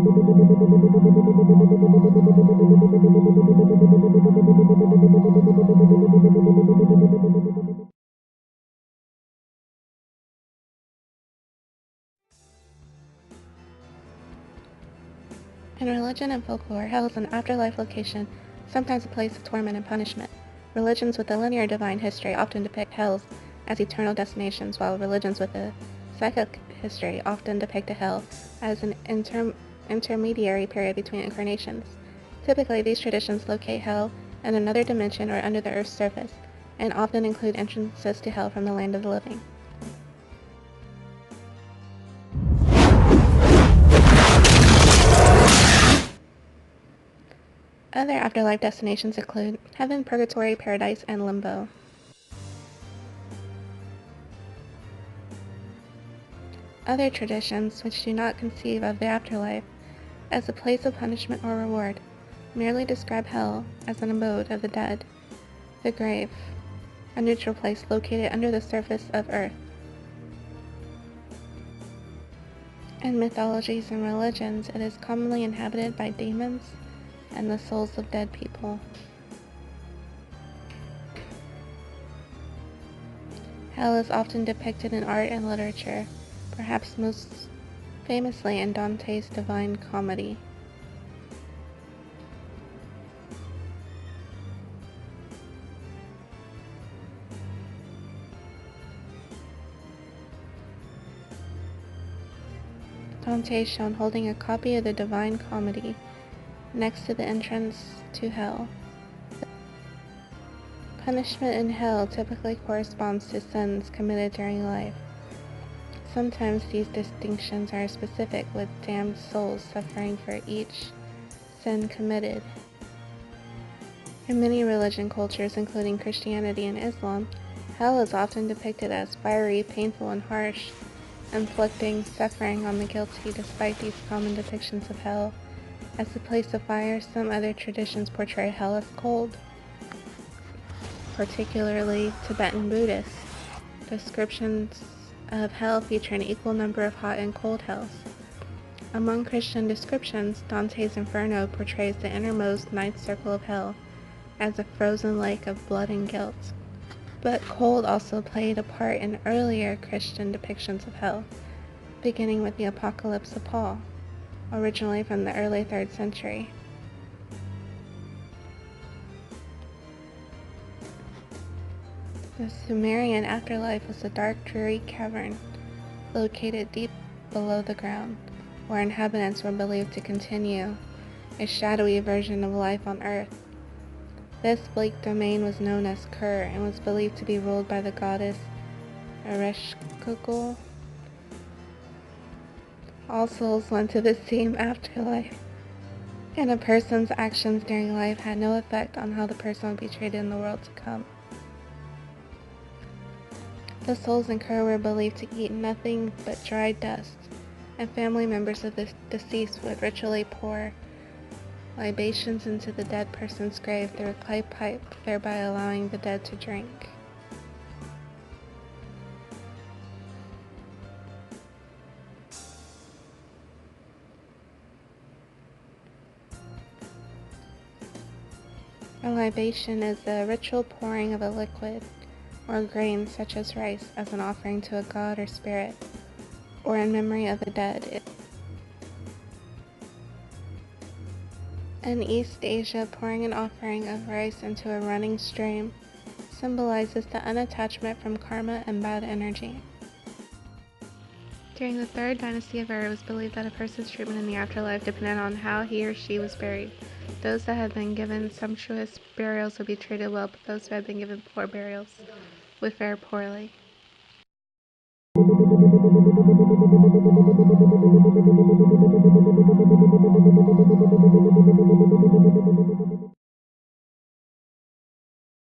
In religion and folklore, hell is an afterlife location, sometimes a place of torment and punishment. Religions with a linear divine history often depict hells as eternal destinations, while religions with a cyclic history often depict a hell as an intermediary period between incarnations. Typically, these traditions locate hell in another dimension or under the Earth's surface, and often include entrances to hell from the land of the living. Other afterlife destinations include heaven, purgatory, paradise, and limbo. Other traditions, which do not conceive of the afterlife as a place of punishment or reward, merely describe hell as an abode of the dead, the grave, a neutral place located under the surface of earth. In mythologies and religions, it is commonly inhabited by demons and the souls of dead people. Hell is often depicted in art and literature, perhaps most famously in Dante's Divine Comedy. Dante is shown holding a copy of the Divine Comedy next to the entrance to hell. Punishment in hell typically corresponds to sins committed during life. Sometimes these distinctions are specific, with damned souls suffering for each sin committed. In many religion cultures, including Christianity and Islam, hell is often depicted as fiery, painful, and harsh, inflicting suffering on the guilty. Despite these common depictions of hell as a place of fire, some other traditions portray hell as cold, particularly Tibetan Buddhists. Descriptions of hell feature an equal number of hot and cold hells. Among Christian descriptions, Dante's Inferno portrays the innermost ninth circle of hell as a frozen lake of blood and guilt. But cold also played a part in earlier Christian depictions of hell, beginning with the Apocalypse of Paul, originally from the early 3rd century. The Sumerian afterlife was a dark, dreary cavern located deep below the ground, where inhabitants were believed to continue a shadowy version of life on Earth. This bleak domain was known as Kur and was believed to be ruled by the goddess Ereshkigal. All souls went to the same afterlife, and a person's actions during life had no effect on how the person would be treated in the world to come. The souls in Kur were believed to eat nothing but dried dust, and family members of the deceased would ritually pour libations into the dead person's grave through a clay pipe, thereby allowing the dead to drink. A libation is the ritual pouring of a liquid or grain such as rice as an offering to a god or spirit, or in memory of the dead. In East Asia, pouring an offering of rice into a running stream symbolizes the unattachment from karma and bad energy. During the 3rd dynasty of Ur, it was believed that a person's treatment in the afterlife depended on how he or she was buried. Those that had been given sumptuous burials would be treated well, but those who had been given poor burials would fare poorly.